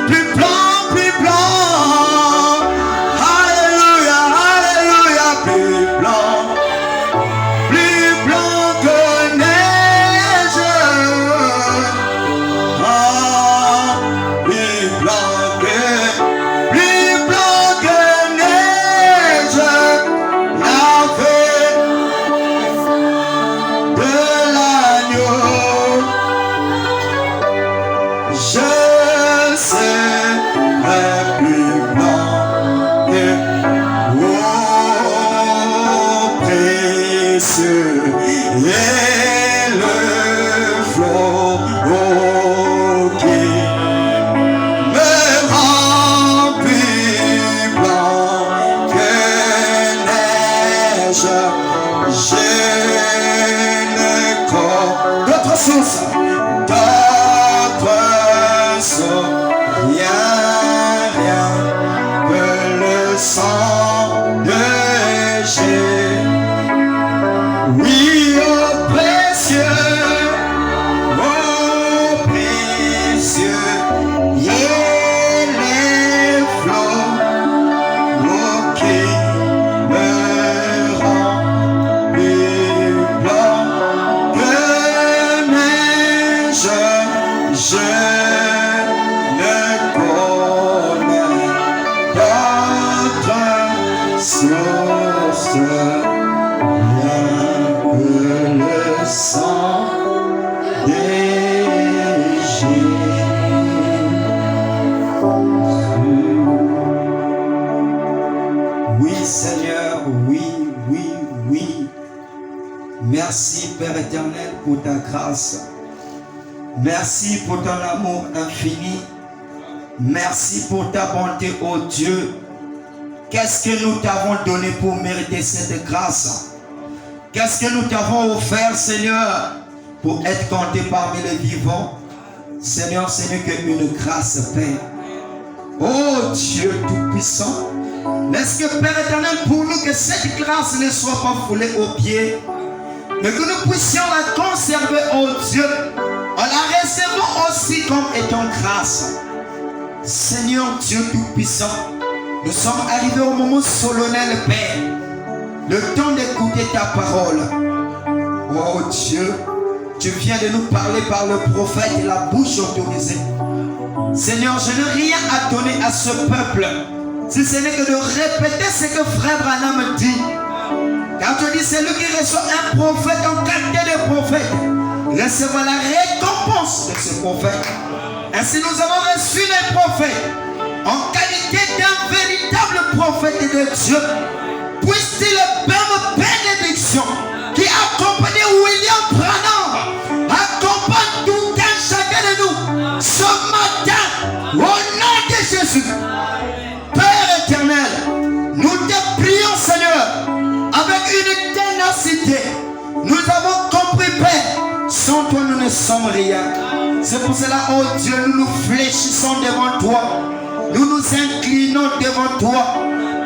plus blanc, plus blanc. Alléluia, alléluia, plus blanc que neige. Ah, plus blanc que neige. Lavé de l'agneau. Je serai plus blanc que précieux et le flot qui me rend plus blanc que neige. Je ne connais d'autre source, rien que le sang de Jésus. Oui, oh précieux, et les flots qui me rendent plus blanc que neige. Je ne connais d'autre source, rien que le sang de Jésus. Oui, Seigneur, oui, oui, oui. Merci, Père éternel, pour ta grâce. Merci pour ton amour infini. Merci pour ta bonté, ô Dieu. Qu'est-ce que nous t'avons donné pour mériter cette grâce? Qu'est-ce que nous t'avons offert, Seigneur, pour être compté parmi les vivants? Seigneur, ce n'est qu'une grâce, Père. Oh Dieu Tout-Puissant, laisse que, Père éternel, pour nous, que cette grâce ne soit pas foulée aux pieds, mais que nous puissions la conserver, oh Dieu, en la recevant aussi comme étant grâce. Seigneur Dieu Tout-Puissant, nous sommes arrivés au moment solennel, Père, le temps d'écouter ta parole. Oh Dieu, tu viens de nous parler par le prophète et la bouche autorisée. Seigneur, je n'ai rien à donner à ce peuple, si ce n'est que de répéter ce que Frère Branham dit. Car tu dis, c'est lui qui reçoit un prophète en qualité de prophète, recevra la récompense de ce prophète. Ainsi nous avons reçu les prophètes en qualité d'un véritable prophète de Dieu. Puisse-t-il le même bénédiction qui accompagne William Branham, accompagne tout un chacun de nous ce matin au nom de Jésus. Père éternel, nous te prions, Seigneur, avec une ténacité. Nous avons compris, Père, sans toi nous ne sommes rien. C'est pour cela, oh Dieu, nous nous fléchissons devant toi. Nous nous inclinons devant toi.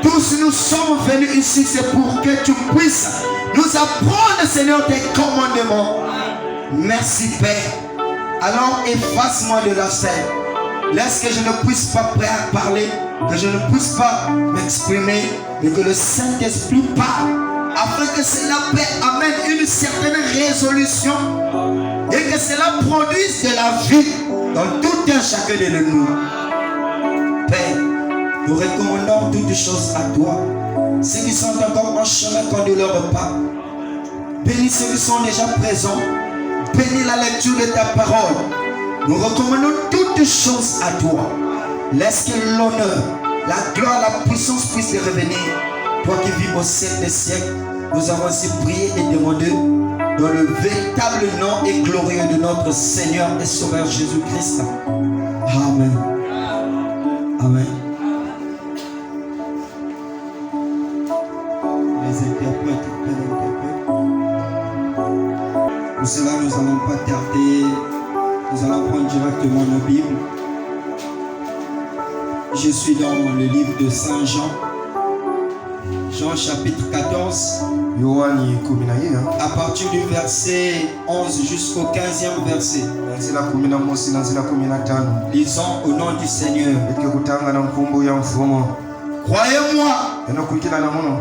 Tous nous sommes venus ici, c'est pour que tu puisses nous apprendre, Seigneur, tes commandements. Merci, Père. Alors efface-moi de la scène. Laisse que je ne puisse pas parler, que je ne puisse pas m'exprimer, mais que le Saint-Esprit parle, afin que cela amène une certaine résolution et que cela produise de la vie dans tout un chacun de nous. Père, nous recommandons toutes choses à toi. Ceux qui sont encore en chemin, conduis leur pas. Bénis ceux qui sont déjà présents. Bénis la lecture de ta parole. Nous recommandons toutes choses à toi. Laisse que l'honneur, la gloire, la puissance puissent revenir. Toi qui vis au siècle des siècles, nous avons aussi prié et demandé dans le véritable nom et glorieux de notre Seigneur et Sauveur Jésus-Christ. Amen. Amen. Les interprètes, pour cela, nous n'allons pas tarder. Nous allons prendre directement nos Bibles. Je suis dans le livre de Saint Jean, Jean chapitre 14. à partir du verset 11 jusqu'au 15e verset. Lisons au nom du Seigneur. Croyez-moi,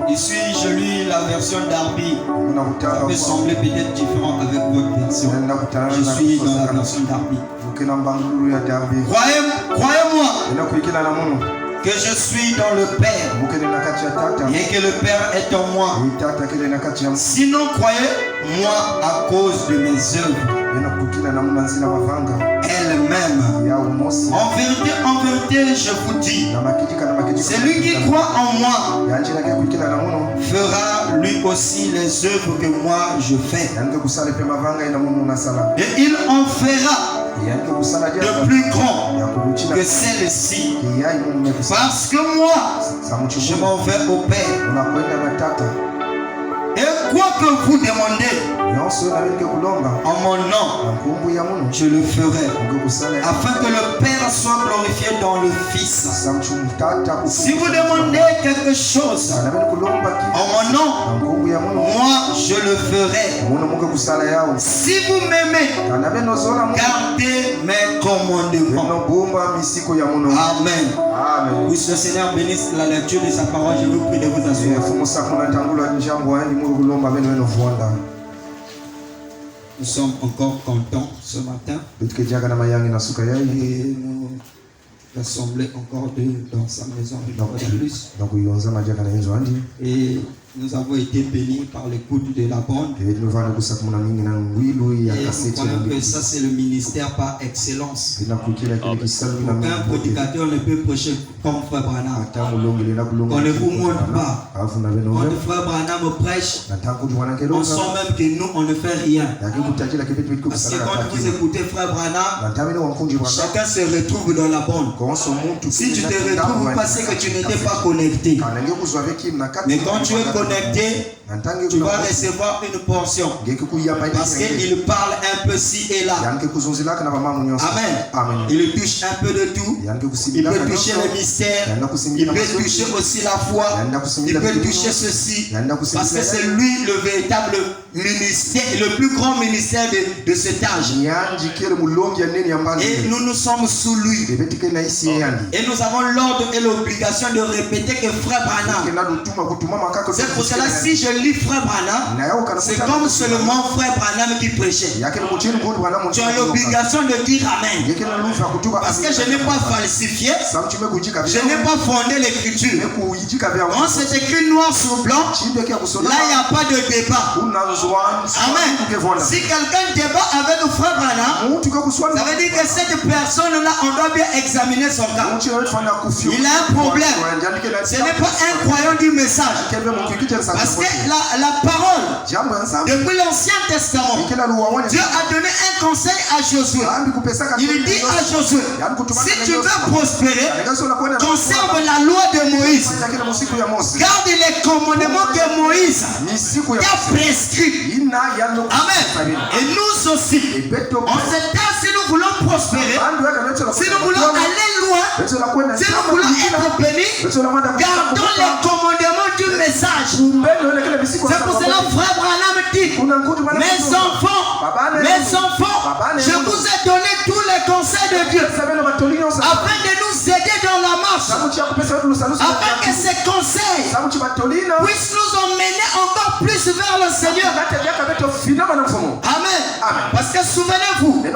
ici je lis la version Darby. Ça peut sembler peut-être différent avec votre version. Je suis dans la version Darby. Croyez-moi que je suis dans le Père et que le Père est en moi. Sinon, croyez-moi à cause de mes œuvres elles-mêmes. En vérité, je vous dis, celui qui croit en moi fera lui aussi les œuvres que moi je fais. Et il en fera de plus grand que celle-ci. Parce que moi, je m'en vais au Père. Et quoi que vous demandez en mon nom, je le ferai, afin que le Père soit glorifié dans le Fils. Si vous demandez quelque chose en mon nom, moi je le ferai. Si vous m'aimez, gardez mes commandements. Amen. Oui, le Seigneur bénisse la lecture de sa parole. Je vous prie de vous asseoir. Nous sommes encore contents ce matin. Et nous l'assemblée encore dans sa maison de plus. Et nous avons été bénis par l'écoute de la bande. Et nous croyons que ça c'est le ministère par excellence. Aucun prédicateur ne peut prêcher comme Frère Branham. On ne vous montre pas. Quand Frère Branham prêche, on sent même que nous on ne fait rien. Parce que quand vous écoutez Frère Branham, chacun se retrouve dans la bande. Si tu te retrouves parce que tu n'étais pas connecté. Mais quand tu es connecté, tu vas recevoir une portion. Parce qu'il parle un peu ci et là. Amen. Il touche un peu de tout. Il peut toucher le mystère. Il peut toucher aussi la foi. Il peut toucher ceci. Parce que c'est lui le véritable ministère, le plus grand ministère de cet âge. Et nous sommes sous lui. Et nous avons l'ordre et l'obligation de répéter que Frère Branham. C'est pour cela si je lis Frère Branham, c'est comme seulement Frère Branham qui prêchait. Tu as l'obligation de dire Amen. Parce que je n'ai pas falsifié. Je n'ai pas fondé l'écriture. Quand c'est écrit noir sur blanc, là il n'y a pas de débat. Amen. Si quelqu'un débat avec Frère Branham, ça veut dire que cette personne-là, on doit bien examiner son cas. Il a un problème. Ce n'est pas un croyant du message. Parce que la parole, depuis l'Ancien Testament, Dieu a donné un conseil à Josué. Il dit à Josué, si tu veux prospérer, conserve la loi de Moïse. Garde les commandements que Moïse t'a prescrits. Amen. Et nous aussi, en ce temps, si nous voulons prospérer, si nous voulons aller loin, si nous voulons être bénis, gardons les commandements du message. C'est pour cela Frère Branham dit, mes enfants, je vous ai donné tous les conseils de Dieu afin de nous aider dans la marche, afin que ces conseils puissent nous emmener encore plus vers le Seigneur. Amen. Parce que souvenez-vous, le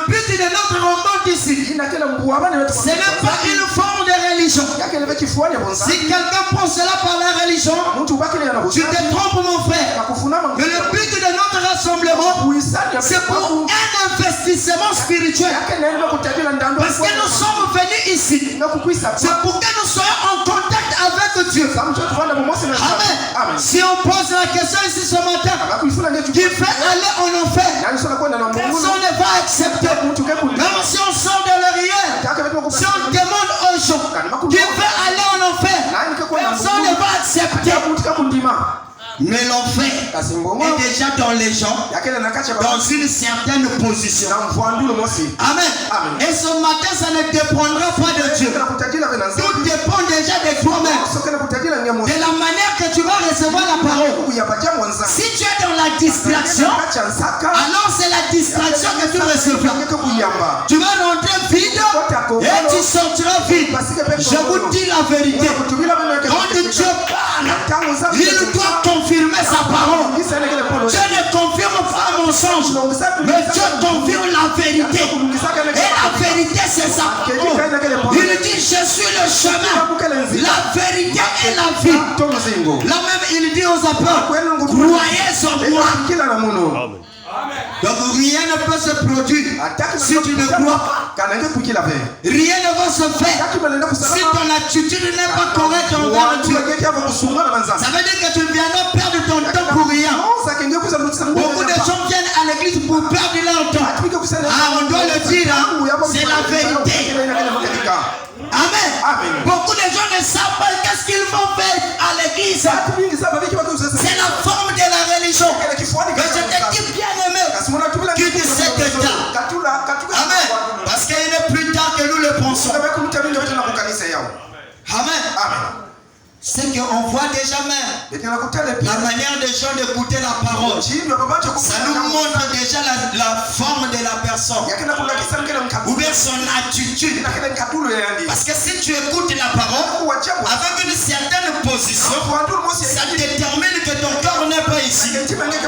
but de notre rencontre ici, ce n'est pas une forme de religion. Si quelqu'un pense cela par la religion, tu te trompes mon frère. Mais le but de notre rassemblement, c'est pour un investissement spirituel. Parce que nous sommes venus ici, c'est pour que nous soyons en contact avec Dieu. Amen. Si on pose la question ici ce matin, qui fait aller en enfer, personne ne va accepter. Même si on sort de l'oriel, si on demande aux gens qui fait aller en enfer, personne ne va accepter. Mais l'enfer est déjà dans les gens, dans une certaine position. Amen. Et ce matin, ça ne dépendra pas de Dieu. Tout dépend déjà de toi-même. De la manière que tu vas recevoir la parole. distraction, alors c'est la distraction que tu recevras. Tu vas rentrer vide et tu sortiras vide. Je vous dis la vérité. Quand Dieu parle, il doit confirmer sa parole. Dieu ne confirme pas un mensonge, mais Dieu confirme la vérité. Et la vérité, c'est sa parole. Il dit, je suis le chemin, la vérité et la vie. Là même, il dit aux apôtres, croyez en moi. Donc rien ne peut se produire si tu ne crois pas. Rien ne va se faire si ton attitude n'est pas correcte envers Dieu. Ça veut dire que tu viendras perdre ton temps pour rien. Beaucoup de gens viennent à l'église pour perdre leur temps. Ah, on doit le dire, hein? C'est la vérité. Amen. Beaucoup de gens ne savent pas qu'est-ce qu'ils vont faire à l'église. C'est la forme de la religion. Mais je te dis bien aimé, quitte cet état. Amen. Parce qu'il est plus tard que nous le pensons. Amen. C'est qu'on voit déjà même la manière des gens d'écouter la parole. Ça nous montre déjà la forme de la personne. Ou bien son attitude. Parce que si tu écoutes la parole avec une certaine position, ça détermine que ton cœur n'est pas ici. Amen.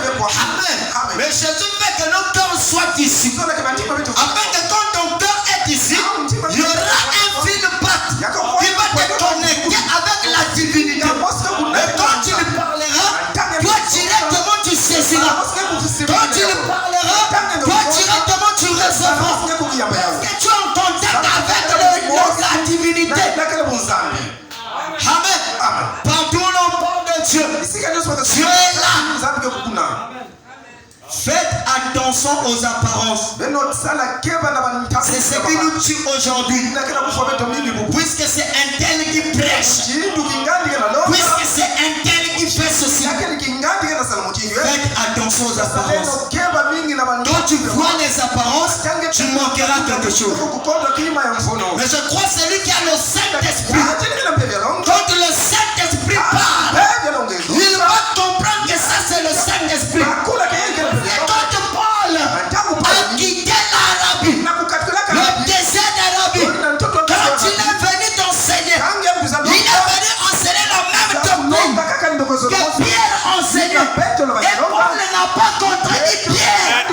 Mais Jésus veut que nos cœurs soient ici. Afin que quand ton cœur est ici, il y aura un fil de patte qui va te connecter avec la divinité. Et quand tu lui parleras, toi directement tu saisiras. Quand tu lui parleras, toi directement tu recevras. Parce que tu es en contact avec la divinité. Amen. Partout l'on parle de Dieu, Dieu est là. Faites attention aux apparences. C'est ce qui nous tue aujourd'hui. Puisque c'est un tel qui prêche, puisque c'est un tel qui fait ceci. Faites attention aux apparences. Quand tu vois les apparences, tu manqueras quelque chose. Mais je crois que celui qui a le Saint-Esprit, quand le Saint-Esprit parle, il va comprendre que ça c'est le Saint-Esprit. Et quand tu parles, à quitter l'Arabie, le désert d'Arabie, quand il est venu t'enseigner, il est venu enseigner la même doctrine que Pierre enseignait. Et Paul n'a pas contredit Pierre.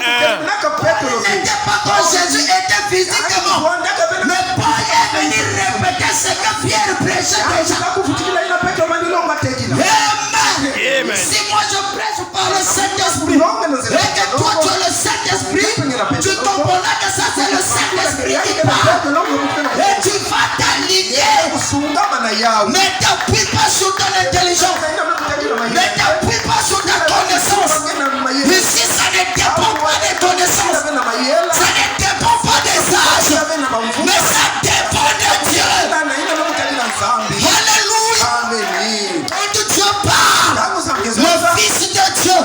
Paul n'était pas quand Jésus était physiquement. Mais Paul est venu répéter ce que Pierre prêchait déjà. Amen. Si moi je prêche par le Saint-Esprit, et que toi tu as le Saint-Esprit, tu comprendras que ça c'est le Saint-Esprit qui parle. Et tu vas t'aligner. Ne t'appuie pas sur ton intelligence. Ne t'appuie pas sur ta connaissance. Ici ça ne dépend pas des connaissances. Ça ne dépend pas des âges. Mais ça dépend de Dieu. Alléluia. Quand Dieu parle, le Fils de Dieu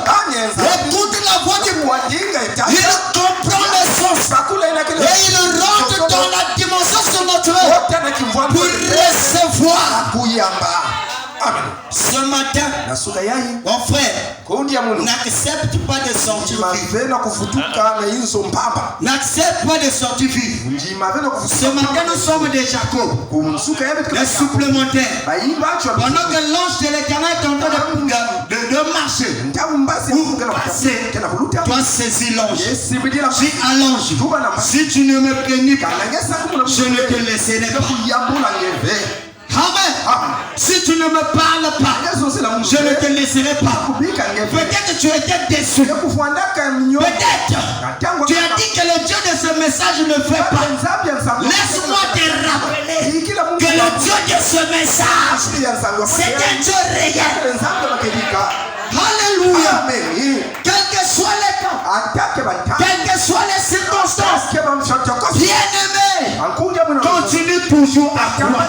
écoute la voix du Père. Il comprend le sens. Et il rentre dans la dimension surnaturelle pour recevoir. Ce matin, mon frère, n'accepte pas de sortir vive. N'accepte pas de sortir vive. Ce matin, nous sommes des Jacob, des supplémentaires. Pendant que l'ange de l'Éternel est en train de marcher ou passer, toi saisis l'ange. Dis à l'ange, si tu ne me bénis pas, je ne te laisserai pas. Amen. Si tu ne me parles pas, je ne te laisserai pas. Peut-être que tu étais déçu. Peut-être tu as dit que le Dieu de ce message ne fait pas. Laisse-moi te rappeler que le Dieu de ce message, c'est un Dieu réel. Alléluia. Quel que soit les temps, quelles que soient les circonstances, bien-aimé, continue toujours à croire.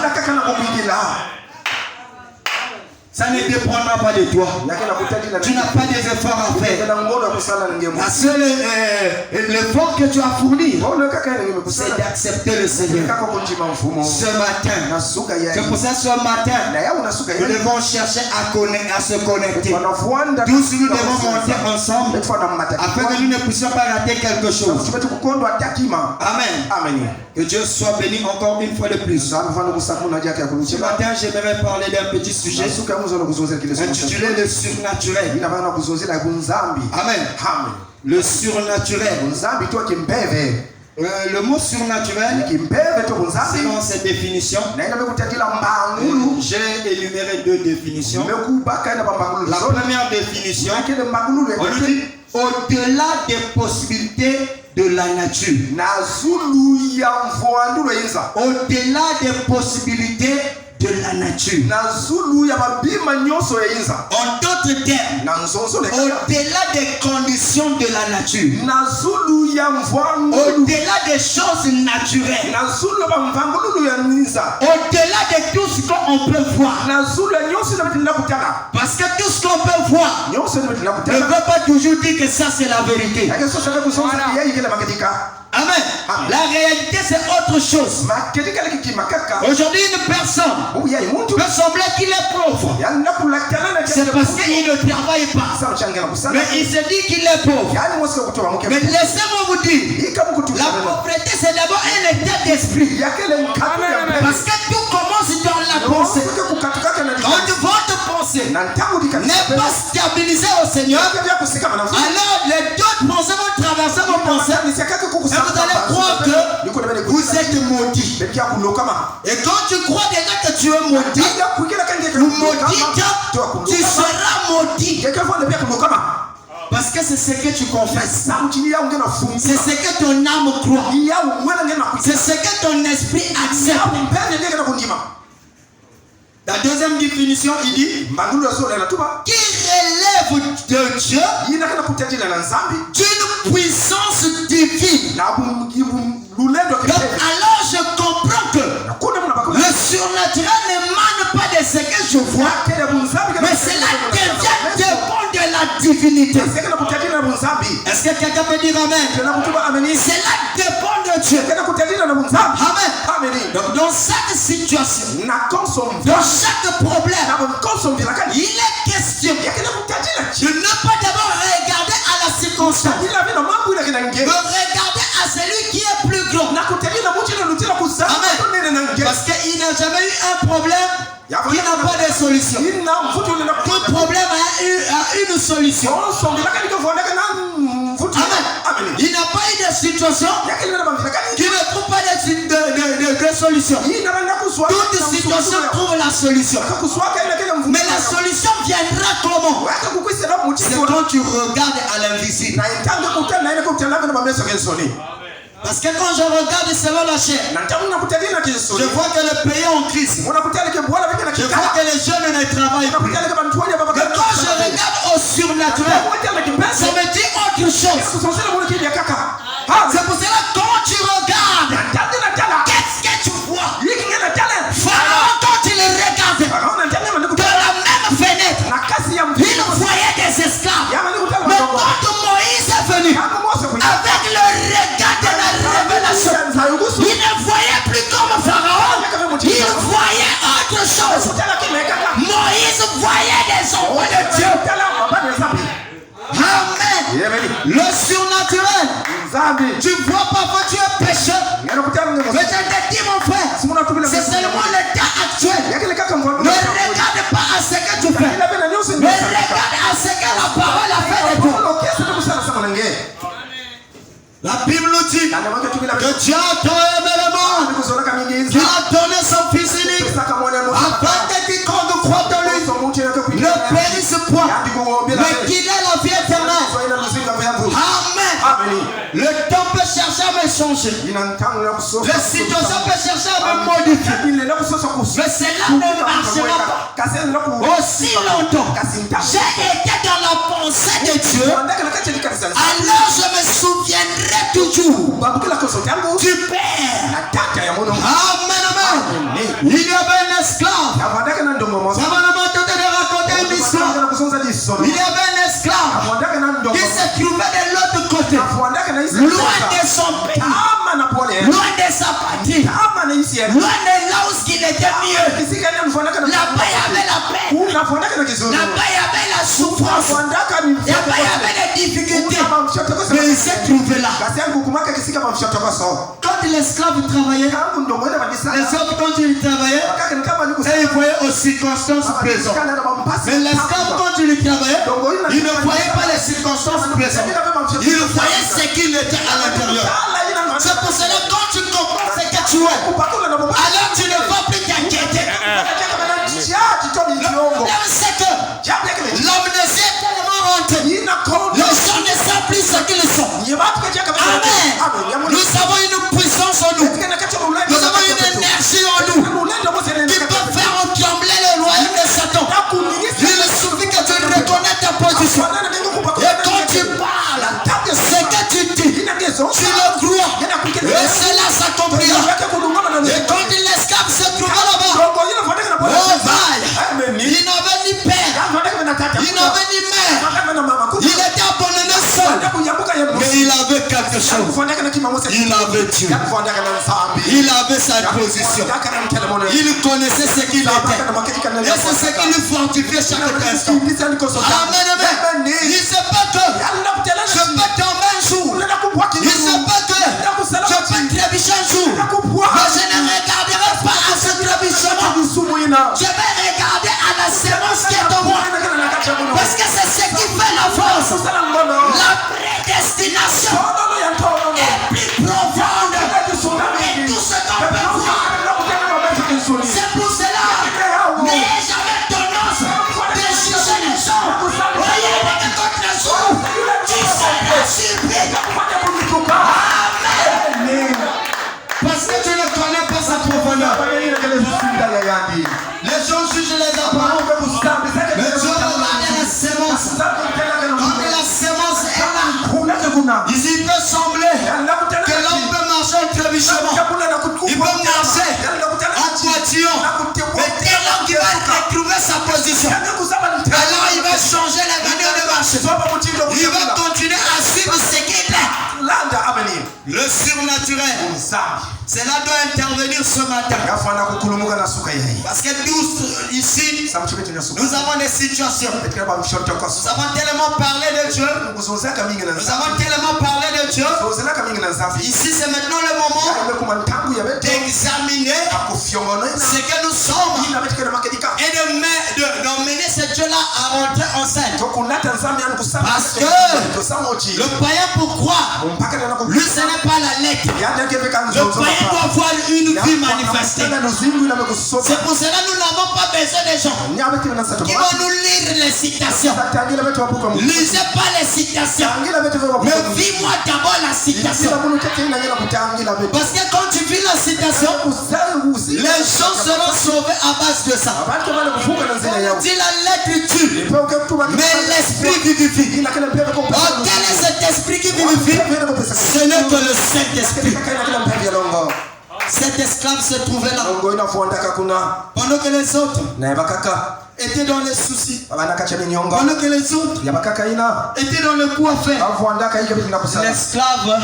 Ça ne dépendra pas de toi. Tu n'as pas des efforts à faire. La seule l'effort que tu as fourni, c'est d'accepter le Seigneur. Ce matin, c'est pour ça ce matin, nous devons chercher à se connecter. Tous nous devons monter ensemble afin que nous ne puissions pas rater quelque chose. Amen. Que Dieu soit béni encore une fois de plus. Ce matin, j'aimerais parler d'un petit sujet intitulé le surnaturel. Amen. Le surnaturel. Le mot surnaturel, selon cette définition, j'ai énuméré 2 définitions. La première définition, on nous dit au-delà des possibilités de la nature. Au-delà des possibilités de la nature. En d'autres termes, au-delà des conditions de la nature, au-delà des choses naturelles, au-delà de tout ce qu'on peut voir. Parce que tout ce qu'on peut voir ne veut pas toujours dire que ça c'est la vérité. Amen. La réalité c'est autre chose. Aujourd'hui une personne peut sembler qu'il est pauvre. C'est parce qu'il ne travaille pas. Mais il se dit qu'il est pauvre. Mais laissez-moi vous dire, la pauvreté c'est d'abord un état d'esprit. Parce que tout commence dans la pensée. Quand votre pensée n'est pas stabilisée au Seigneur, alors les d'autres pensées vont traverser vos pensées. Et vous allez croire que vous êtes maudit. Et quand tu crois déjà que tu es maudit, ou maudite, tu seras maudit. Parce que c'est ce que tu confesses. C'est ce que ton âme croit. C'est ce que ton esprit accepte. La deuxième définition, il dit qui relève de Dieu d'une puissance divine. Donc alors je comprends que le surnaturel n'émane pas de ce que je vois, mais cela dépend de la divinité. Est-ce que quelqu'un peut dire Amen? Cela dépend de Dieu. Amen. Donc dans chaque situation, dans chaque problème, il est question de ne pas d'abord regarder à la circonstance, de regarder à celui qui est plus grand. Amen. Parce qu'il n'a jamais eu un problème qui n'a pas de solution. Tout problème a une solution. Amen. Il n'a pas eu de situation qui ne trouve pas de solution. Toute situation trouve la solution. Mais la solution viendra comment? C'est quand tu regardes à l'invisible. Parce que quand je regarde selon la chair, je vois que le pays est en crise. Je vois que les jeunes ne travaillent plus. Mais quand je regarde au surnaturel, ça me dit autre chose. C'est pour cela que quand tu regardes, qu'est-ce que tu vois? Pharaon, quand il regardait de la même fenêtre, il voyait des esclaves. Mais quand Moïse est venu avec le regard de la révélation, il ne voyait plus comme Pharaon, il voyait autre chose. Moïse voyait des ombres de Dieu. Amen. Le surnaturel. Tu vois parfois tu es pécheur. Mais je te dis mon frère, c'est seulement l'état actuel. Ne regarde pas à ce que tu fais, mais regarde à ce que la parole a fait de toi. La Bible nous dit que Dieu a tant aimé le monde qu'il a donné son Fils unique afin que quiconque croit en lui ne périsse point, mais qu'il ait la vie éternelle. Amen. Le temps peut chercher à me changer. La situation peut chercher à me modifier. Mais cela ne marchera pas aussi longtemps. J'ai été dans la pensée de Dieu. Alors je me souviendrai toujours du Père. Amen, amen. Il y avait un esclave. Loin de là où il était mieux. Là-bas il y avait la paix. Là-bas il y avait la souffrance. Là-bas il y avait les difficultés. Mais il s'est trouvé là. Quand l'esclave travaillait, les hommes quand ils travaillaient, ils voyaient aux circonstances présentes. Mais l'esclave quand il travaillait, il ne voyait pas les circonstances présentes. Il voyait ce qu'il était à l'intérieur. C'est pour cela que quand tu comprends ce que tu es, alors tu ne vas plus t'inquiéter. C'est que l'amnésie est tellement rentrée. Les gens ne savent plus ce qu'ils sont. Amen. Nous avons une puissance en nous. Nous avons une énergie en nous qui peut faire trembler le royaume de Satan. Il suffit que tu reconnais ta position. Et quand tu parles, ce que tu dis, tu le crois. Et cela s'accomplira. Et quand l'esclave se trouvait là-bas, oh vaille, il n'avait ni père, il n'avait ni mère, il était abandonné seul. Mais il avait quelque chose. Il avait Dieu. Il avait sa position. Il connaissait ce qu'il était. Et c'est ce qui lui fortifiait chaque instant. Amen, amen. Il se peut que je peux tomber un jour. Il se peut que je peux trébucher un jour. Mais je ne regarderai pas à ce trébuchement. Je vais regarder à la sémence qui est en moi. Parce que c'est ce qui fait la force. La prédestination est plus profonde. Et tout ce qu'on peut voir. C'est pour cela. N'ayez jamais tendance de juger les gens. Voyez que contre les jours, tu seras surpris. Amen. Parce que tu ne connais pas sa profondeur. Les gens jugent les apparences. Mais Dieu regarde la sémence. Quand la sémence est là, il peut sembler que l'homme peut marcher en trébuchement. Il peut marcher en poitillon. Mais dès lors qu'il va retrouver sa position, alors il va changer la manière de marcher. Il va continuer à suivre ce qu'il est. Le surnaturel, cela doit intervenir ce matin. Parce que tous ici, nous avons des situations. Nous avons tellement parlé de Dieu. Nous avons tellement parlé de Dieu. Ici, c'est maintenant le moment d'examiner ce que nous sommes et d'emmener ce Dieu-là à rentrer en scène. Parce que le païen, pourquoi? Lui, ce n'est pas la lettre. Le païen doit voir une vie manifestée. C'est pour cela que nous n'avons pas besoin des gens qui vont nous lire les citations. Lisez pas les citations, mais vis-moi d'abord la citation. Parce que quand tu vis la citation, les gens seront sauvés à base de ça. Si la lettre tue, mais l'esprit vivifie. Oh, quel est cet esprit qui vivifie? Ce n'est que le Saint-Esprit. Cet esclave se trouvait là pendant que les autres étaient dans les soucis, pendant que les autres étaient dans le coup à faire. L'esclave,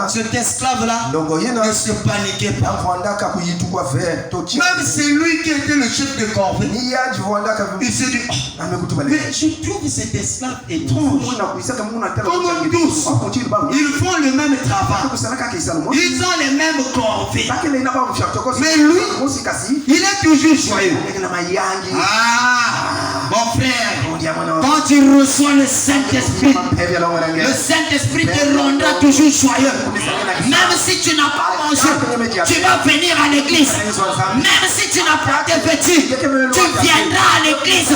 cet esclave-là, ne se paniquait pas. Même c'est lui qui était le chef de corvée. Il s'est dit, mais je trouve cet esclave étrange. Comme tous, ils font le même travail. Ils ont les mêmes corvées. Mais lui, il est toujours joyeux. Mon frère, quand tu reçois le Saint-Esprit, le Saint-Esprit te rendra toujours joyeux. Même si tu n'as pas mangé, tu vas venir à l'église. Même si tu n'as pas été vêtu, tu viendras à l'église.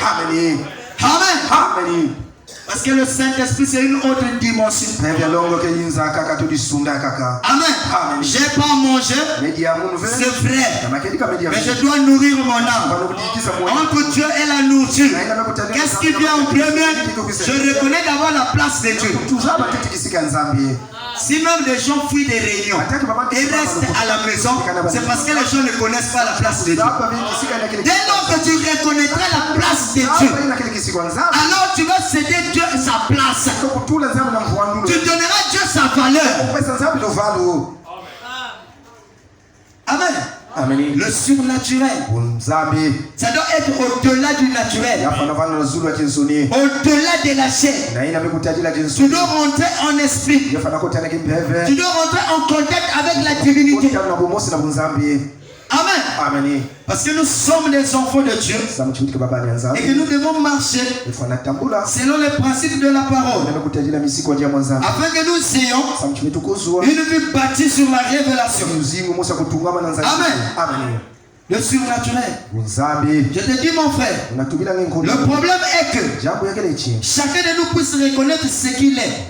Amen. Amen. Parce que le Saint-Esprit, c'est une autre dimension. Amen. J'ai pas mangé, c'est vrai. Mais je dois nourrir mon âme. Entre Dieu et la nourriture, qu'est-ce qui vient en premier? Je reconnais d'avoir la place de Dieu. Si même les gens fuient des réunions et restent à la maison, c'est parce que les gens ne connaissent pas la place de Dieu. Dès lors que tu reconnaîtras la place de Dieu, alors tu vas céder Dieu sa place. Tu donneras Dieu sa valeur. Amen. Le surnaturel. Ça doit être au-delà du naturel. Au-delà de la chair. Tu dois rentrer en esprit. Tu dois rentrer en contact avec la divinité. Amen. Amen. Parce que nous sommes des enfants de Dieu et que nous devons marcher selon les principes de la parole afin que nous ayons une vie bâtie sur la révélation. Amen. Amen. Le surnaturel. Je te dis mon frère, le problème est que chacun de nous puisse reconnaître ce qu'il est.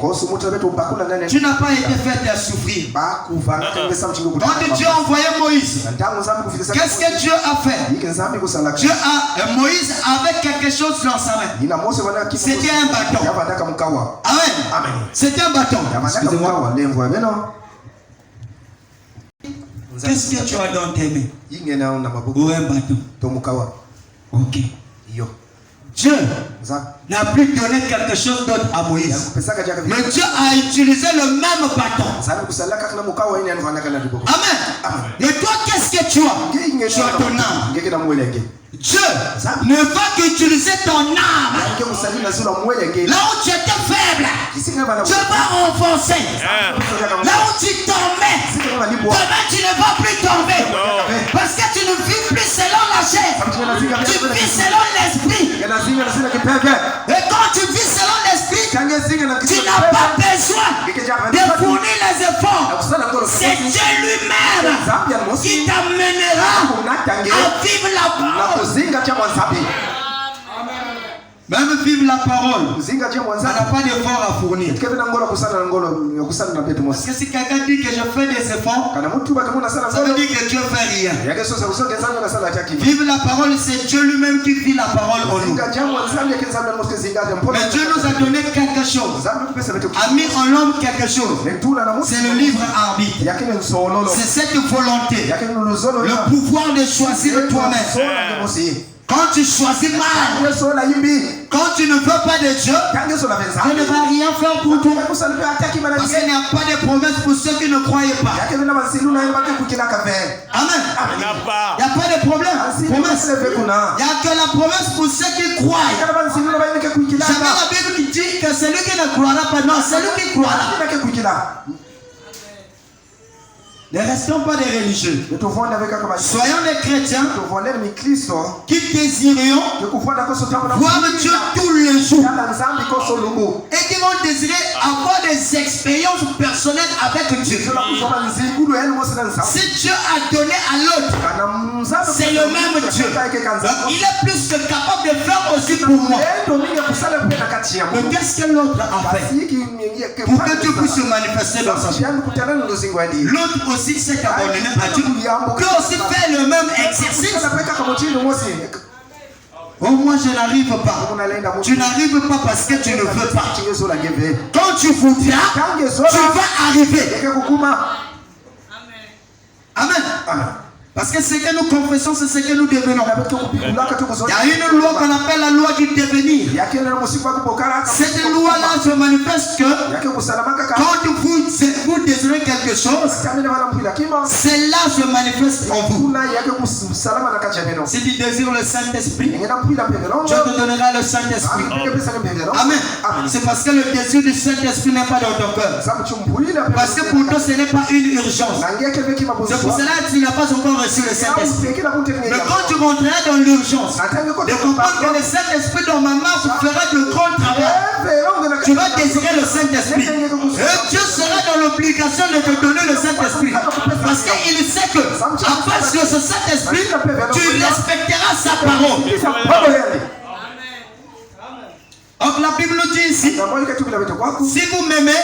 Tu n'as pas été fait à souffrir. Quand Dieu a envoyé Moïse, qu'est-ce que Dieu a fait? Moïse avait quelque chose dans sa main. C'était un bâton. Amen. C'était un bâton. Qu'est-ce que tu as dans tes mains? Ou un bâton? Ok. Dieu n'a plus donné quelque chose d'autre à Moïse. Mais Dieu a utilisé le même bâton. Amen. Et toi, qu'est-ce que tu as? Tu as ton âme. Dieu ne va qu'utiliser ton âme. Là où tu étais faible, Dieu va renforcer. Là où tu tombais, demain tu ne vas plus tomber. Parce que tu ne vis plus selon la chair. Tu vis selon l'esprit. Et quand tu vis selon l'esprit, tu n'as pas besoin de fournir les efforts. C'est Dieu lui-même qui t'amènera à vivre la parole. Même vivre la parole, ça n'a pas d'effort à fournir. Parce que si quelqu'un dit que je fais des efforts, ça veut dire que Dieu ne fait rien. Vivre la parole, c'est Dieu lui-même qui vit la parole en nous. Mais Dieu nous a donné quelque chose, a mis en l'homme quelque chose. C'est le libre arbitre. C'est cette volonté, le pouvoir de choisir toi-même. Quand tu choisis mal, quand tu ne veux pas de Dieu, Dieu ne va rien faire pour toi. Parce qu'il n'y a pas de promesses pour ceux qui ne croyaient pas. Amen. Il n'y a pas de problème. Promesse. Il n'y a que la promesse pour ceux qui croient. Jamais la Bible qui dit que celui qui ne croira pas, non, celui qui croira. Ne restons pas des religieux. Soyons des chrétiens qui désirons voir Dieu tous les jours et qui vont désirer avoir des expériences personnelles avec Dieu. Si Dieu a donné à l'autre, c'est le même Dieu. Donc, il est plus que capable de faire aussi pour moi. Mais qu'est-ce que l'autre a fait pour que Dieu puisse se manifester dans sa vie? L'autre aussi s'est abandonné à Dieu, peut aussi faire le même exercice. Oh, moi je n'arrive pas. Tu n'arrives pas parce que tu ne veux pas. Quand tu voudras, tu vas arriver. Amen. Amen. Parce que ce que nous confessons, c'est ce que nous devenons. Il y a une loi qu'on appelle la loi du devenir. Cette loi-là se manifeste que quand vous désirez quelque chose, celle-là se manifeste en vous. Si tu désires le Saint-Esprit, Dieu te donnera le Saint-Esprit. Amen. C'est parce que le désir du Saint-Esprit n'est pas dans ton cœur. Parce que pour toi, ce n'est pas une urgence. C'est pour cela que tu n'as pas encore reçu le Saint-Esprit. Mais quand tu rentreras dans l'urgence de comprendre que le Saint-Esprit dans ma marche fera de grands travaux, tu vas désirer le Saint-Esprit. Et Dieu sera dans l'obligation de te donner le Saint-Esprit. Parce qu'il sait que à cause de ce Saint-Esprit, tu respecteras sa parole. Donc la Bible nous dit ici, si vous m'aimez,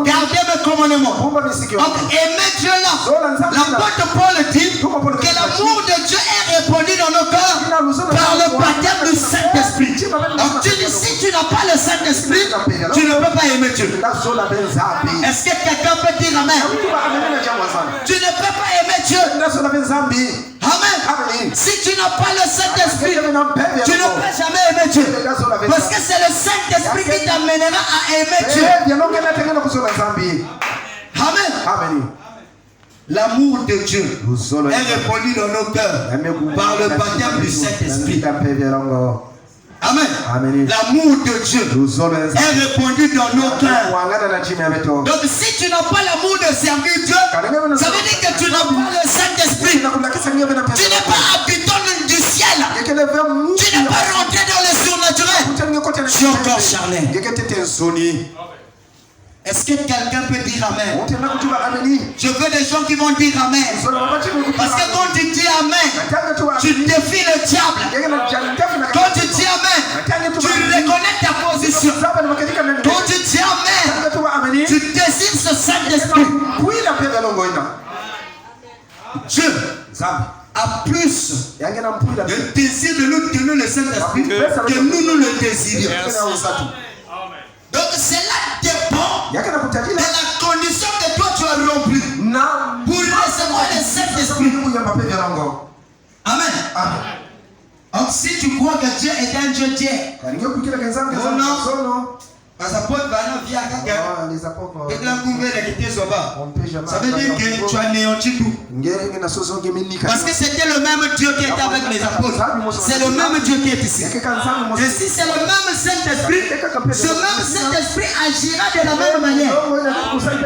gardez mes commandements. Donc aimez Dieu là. L'apôtre Paul dit que l'amour de Dieu est répandu dans nos cœurs par le baptême du Saint-Esprit. Donc tu dis, si tu n'as pas le Saint-Esprit, tu ne peux pas aimer Dieu. Est-ce que quelqu'un peut dire Amen? Tu ne peux pas aimer Dieu. Amen. Si tu n'as pas le Saint-Esprit, tu ne peux jamais aimer Dieu. Parce que c'est le Saint-Esprit qui t'amènera à aimer Dieu. Amen. L'amour de Dieu est répandu dans nos cœurs par le baptême du Saint-Esprit. Amen. L'amour de Dieu est répandu dans nos cœurs. Donc si tu n'as pas l'amour de servir Dieu, ça veut dire que tu n'as pas le Saint-Esprit. Tu n'es pas habitant du ciel. Tu n'es pas rentré dans le surnaturel. Tu es encore charnel. Est-ce que quelqu'un peut dire Amen? Je veux des gens qui vont dire Amen. Parce que quand tu dis Amen, tu défies le diable. Quand tu dis Amen, tu reconnais ta position. Quand tu dis Amen, tu désires ce Saint-Esprit. Dieu a plus de désir de nous donner le Saint-Esprit que nous le désirions. Donc cela dépend de la condition que toi tu as remplie pour recevoir le Saint-Esprit. Amen. Donc si tu crois que Dieu est un Dieu tiers, ça veut dire que tu as anéanti tout. Parce que c'était le même Dieu qui était avec les apôtres. C'est le même Dieu qui est ici. Et si c'est le même Saint-Esprit, ce même Saint-Esprit agira de la même manière.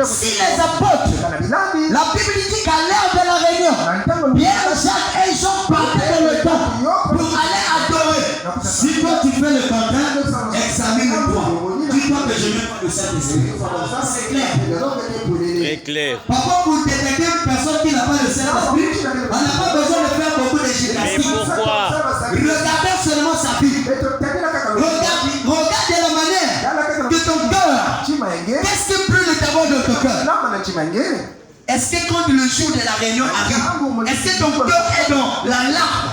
Si les apôtres, la Bible dit qu'à l'heure de la réunion, Pierre, Jacques et Jean partaient dans le temple pour aller adorer. Si toi tu fais le contraire, examine-toi. Dis-toi que je n'ai pas le Saint-Esprit. C'est clair. Très clair. Parfois, pour détecter une personne qui n'a pas le Saint-Esprit, on n'a pas besoin de faire beaucoup de gymnastique. Mais pourquoi? Regardez seulement sa vie. Regarde de la manière de ton cœur. Qu'est-ce qui brûle d'abord dans ton cœur? Est-ce que quand le jour de la réunion arrive, est-ce que ton cœur est dans la larme?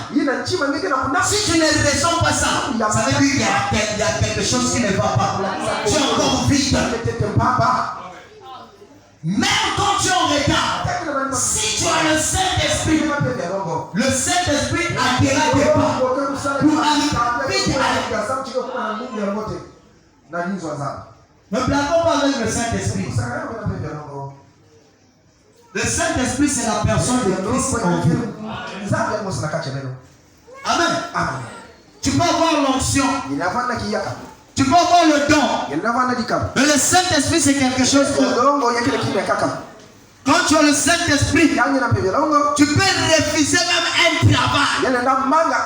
Si tu ne ressens pas ça, ça veut dire qu'il y a quelque chose qui ne va pas. Tu es encore vide. Même quand tu es en retard, si tu as le Saint-Esprit attira tes pas pour arriver vite à ne blaguons pas avec le Saint-Esprit. Le Saint-Esprit, c'est la personne de Christ en vous. Amen. Tu peux avoir l'onction. Tu peux avoir le don. Mais le Saint-Esprit, c'est quelque chose de... Quand tu as le Saint-Esprit, tu peux refuser même un travail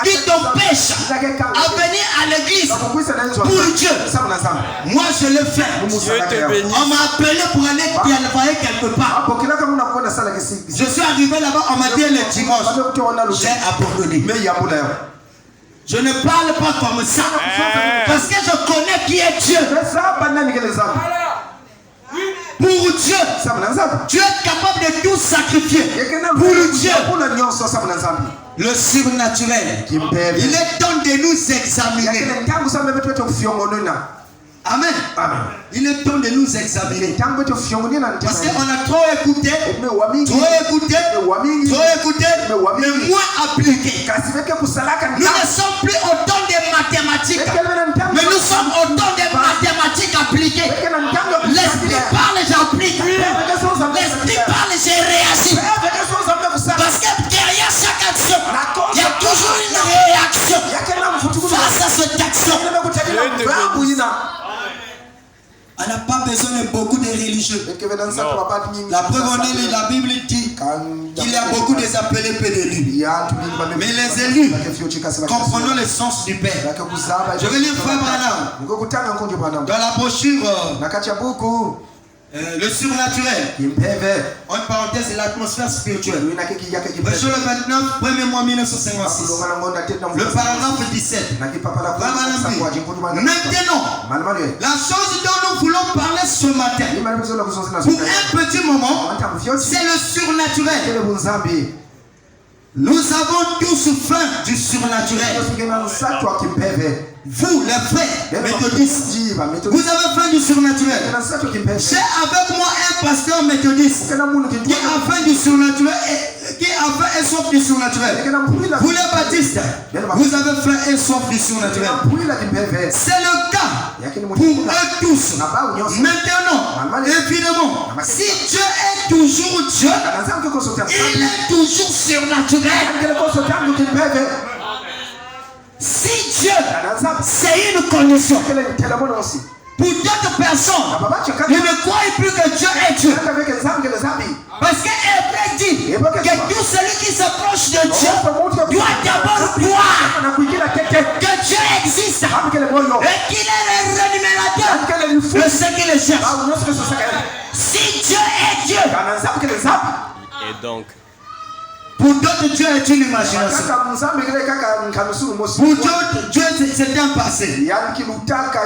qui t'empêche à venir à l'église pour Dieu. Moi, je le fais. Dieu te bénisse. On m'a appelé pour aller travailler quelque part. Je suis arrivé là-bas, on m'a dit le dimanche. J'ai abandonné. Je ne parle pas comme ça. Parce que je connais qui est Dieu. Pour Dieu, tu es capable de tout sacrifier. Pour Dieu, le surnaturel, il est temps de nous examiner. Amen. Il est temps de nous examiner. Parce qu'on a trop écouté, mais moins appliqué. Nous ne sommes plus au temps des mathématiques, mais nous sommes au temps des mathématiques appliquées. L'esprit parle, j'applique. L'esprit parle, j'ai réagi. Parce que derrière chaque action, il y a toujours une réaction face à cette action. On n'a pas besoin de beaucoup de religieux. La preuve, on est la Bible dit qu'il y a beaucoup des appelés peu d'élus. Mais les élus, comprenons le sens du Père. Je vais lire Frère Branham. Dans la brochure, le surnaturel. En parenthèse, c'est l'atmosphère spirituelle. Verset le 29, 1er mois 1956. Le paragraphe 17. Maintenant, la chose dont nous voulons parler ce matin, pour un petit moment, c'est le surnaturel. Nous avons tous faim du surnaturel. Vous, les frères méthodistes, vous avez faim du surnaturel. J'ai avec moi un pasteur méthodiste qui a faim du surnaturel et qui a a fait un soif du surnaturel. Vous les baptistes, vous avez fait un soif du surnaturel. C'est le cas pour eux tous. Maintenant, évidemment, si Dieu est toujours Dieu, il est toujours surnaturel. Si Dieu, c'est une condition. Pour d'autres personnes, ils ne croient plus que Dieu est Dieu. Parce qu'Hébreu dit que tout celui qui s'approche de Dieu doit d'abord croire que Dieu existe et qu'il est le rémunérateur de ceux qui le cherchent. Si Dieu est Dieu, Et donc, pour d'autres, Dieu est une imagination. Pour d'autres, Dieu c'est un passé.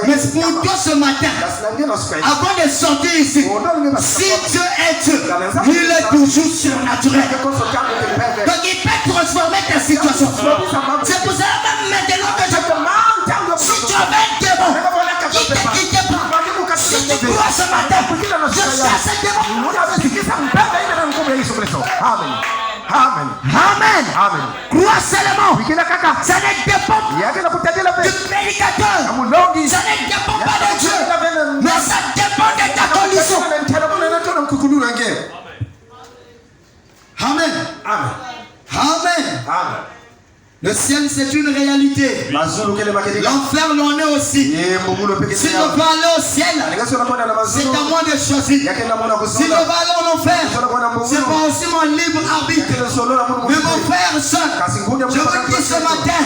Mais pour toi ce matin, avant de sortir ici, si Dieu est Dieu, il est toujours surnaturel. Donc il peut transformer ta situation. C'est pour ça même maintenant que je demande, si tu avais un démon qui ne te quitte pas, si tu crois ce matin, je chasse un démon. Amen. Amen. Amen. Crois seulement. Ça ne dépend pas du prédicateur. Ça ne dépend pas de Dieu. Mais ça dépend de ta condition. Amen. Amen. Amen. Amen. Le ciel, c'est une réalité. L'enfer, l'on est aussi. Si je veux aller au ciel, c'est à moi de choisir. Si je veux aller en enfer, c'est pas aussi mon libre arbitre. Mais mon frère, seul, je vous dis ce matin,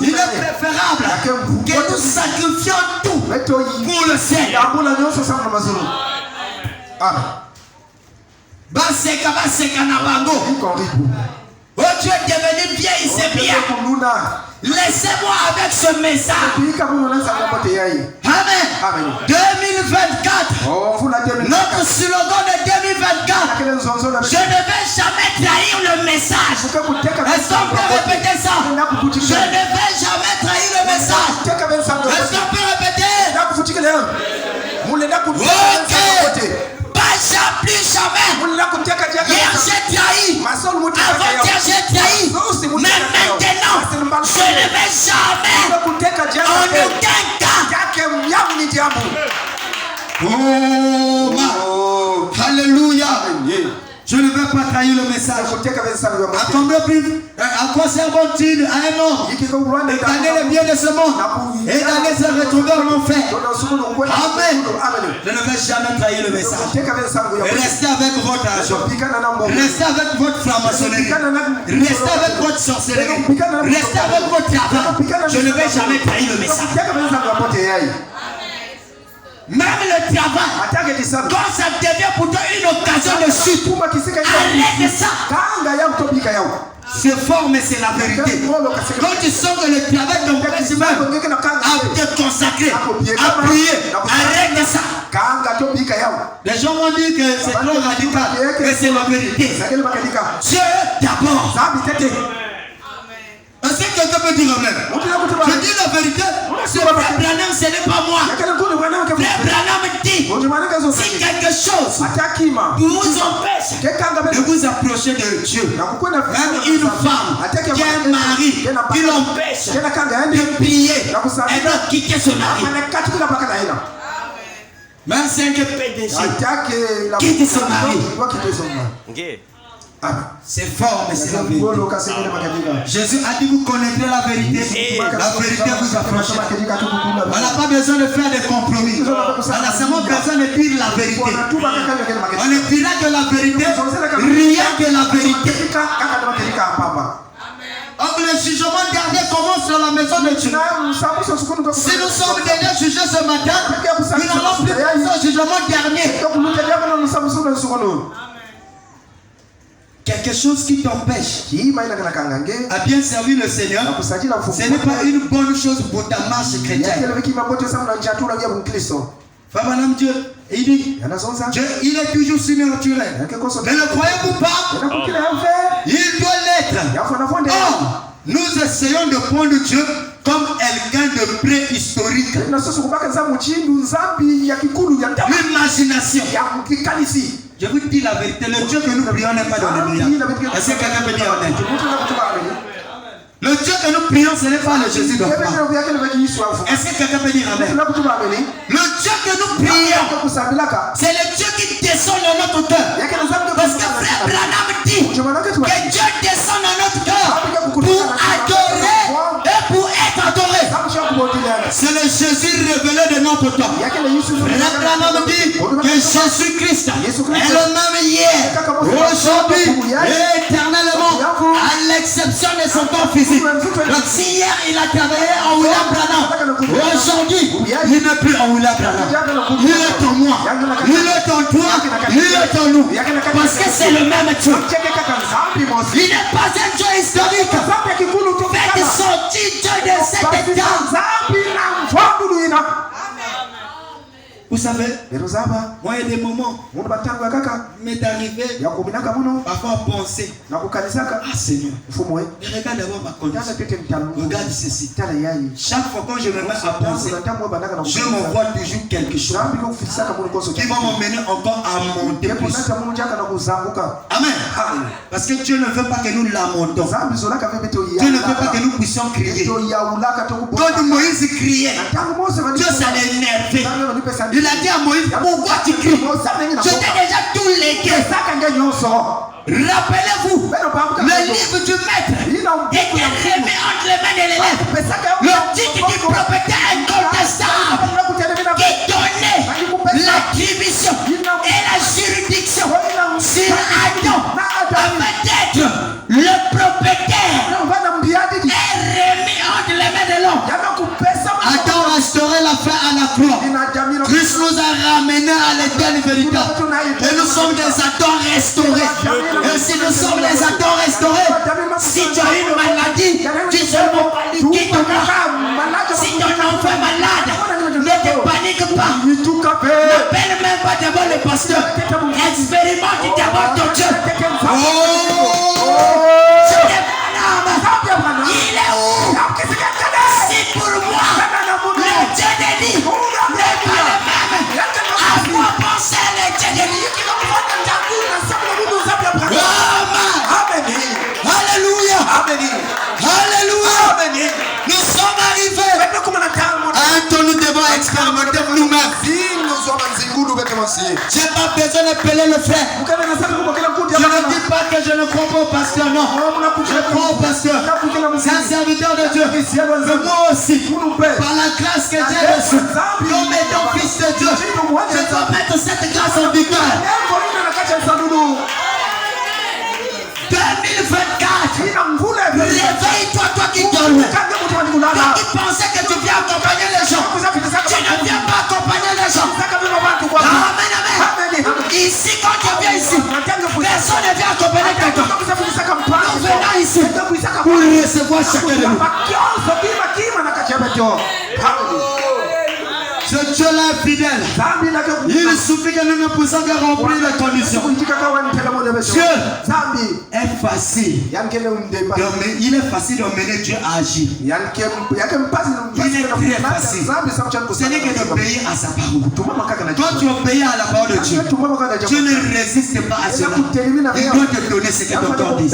il est préférable que nous sacrifions tout pour le ciel. Amen. Baseka, baseka na bango. Oh, tu es devenu vieux, c'est bien. Laissez-moi avec ce message. Amen. 2024. Notre slogan de 2024. Je ne vais jamais trahir le message. Est-ce qu'on peut répéter ça? Je ne vais jamais trahir le message. Est-ce qu'on peut répéter? Ok. Pas plus jamais. Hier j'ai trahi. Avant-hier j'ai trahi. Mais maintenant, je ne vais jamais. En aucun cas. Oh, alléluia. Je ne vais pas trahir le message. À combien plus? À quoi servent-ils à un homme d'aller le bien de ce monde et d'aller se retrouver en enfer? Amen. Je ne vais jamais trahir le message. Restez avec votre argent. Restez avec votre franc-maçonnerie. Restez avec votre sorcellerie. Restez avec votre travail. Je ne vais jamais trahir le message. Même le travail, quand ça devient pour toi une occasion de chute, arrête ça. C'est fort, mais c'est la vérité. Quand tu sens que le travail t'empêche même à te consacrer, à prier, arrête ça. Les gens vont dire que c'est trop radical, mais c'est la vérité. Dieu d'abord. Est-ce que quelqu'un peut dire Amen? Je dis la vérité. Ce frère Branham, ce n'est pas moi. Frère Branham dit, si quelque chose vous empêche de vous approcher de Dieu, même une femme qui a un mari qui l'empêche de prier, elle doit quitter son mari. Même 5 PDG quitte son mari. okay. C'est fort, mais c'est la vérité. Jésus a dit vous connaîtrez la vérité. La vérité vous affranchira. On n'a pas besoin de faire des compromis. On a seulement besoin de dire la vérité. On ne dira que la vérité, rien que la vérité. Donc le jugement dernier commence dans la maison de Dieu. Si nous sommes déjà jugés ce matin, nous n'allons plus faire ce jugement dernier. Quelque chose qui t'empêche à bien servir le Seigneur, ce n'est pas une bonne chose pour ta marche chrétienne. Dieu, il dit, Dieu, il est toujours surnaturel. Mais ne croyez-vous pas? Il doit l'être. Or, nous essayons de prendre Dieu comme quelqu'un de préhistorique. L'imagination. Je vous dis la vérité, le Dieu que nous prions n'est pas dans le milliard. Est-ce que quelqu'un peut dire amen? Le Dieu que nous prions, ce n'est pas le Jésus d'Orphée. Est-ce que quelqu'un peut dire amen? Le Dieu que nous prions, c'est le Dieu qui descend dans notre cœur. Parce que Frère Branham dit que Dieu descend dans notre cœur pour adorer et pour être adoré. C'est le Jésus révélé de notre temps. Frère Branham dit que Jésus-Christ est le même hier, aujourd'hui et éternellement, à l'exception de son corps physique. Donc si hier il a travaillé en William Branham, aujourd'hui il n'est plus en William Branham. Il est en moi, il est en toi, il est en nous. Parce que c'est le même Dieu. Il n'est pas un Dieu historique. Faites sortir Dieu de cet état. Vous savez, moi il y a des moments m'est arrivé parfois penser, ah Seigneur, regarde d'abord ma condition, regarde ceci. Chaque fois quand je me mets à penser, je m'envoie toujours quelque chose qui va m'emmener encore à monter plus. Amen. Parce que Dieu ne veut pas que nous lamentons. Dieu ne veut pas que nous puissions crier. Quand Moïse criait, Dieu s'en énervait. Il a dit à Moïse, pourquoi tu cries? Je t'ai déjà tout légué. Rappelez-vous, le livre du maître était remis entre les mains de l'élève. Le titre du propriétaire incontestable qui donnait l'attribution et la juridiction sur Adam afin d'être le propriétaire est remis entre les mains de l'homme. Adam a restauré la fin à la croix. Christ nous a ramenés à l'éternel véritable. Et nous sommes des Adams restaurés. Et si nous sommes les Adams restaurés, si tu as une maladie, tu seulement quitte moi. Si ton enfant est malade, ne te panique pas. N'appelle même pas d'abord le pasteur. Expérimente d'abord ton Dieu. Il est où? Si pour moi, le Dieu de lui n'est pas le même. À quoi penser le Dieu de lui? Alléluia. Alléluia. Nous sommes arrivés à un temps nous devons expérimenter nous-mêmes. Je n'ai pas besoin d'appeler le frère. Je ne dis pas que je ne crois pas au pasteur, non. Je crois au pasteur. C'est un serviteur de Dieu. Mais moi aussi, par la grâce que j'ai reçue, comme étant fils de Dieu, je dois mettre cette grâce en vigueur. 2024, réveille-toi, toi qui dormais. Toi qui pensais que tu viens accompagner les gens, tu ne viens pas accompagner les gens. Amen, amen. Ici, quand tu viens ici, personne ne vient accompagner quelqu'un. Nous venons ici pour recevoir chacun de nous. Ce Dieu-là est fidèle. Il suffit que nous ne puissions que remplir les conditions. Dieu est facile. Il est facile d'emmener Dieu à agir. Il est très facile. Ce n'est que d'obéir à sa parole. Quand tu obéis à la parole de Dieu, Dieu ne résiste pas à cela. Il doit te donner ce que ton corps dit.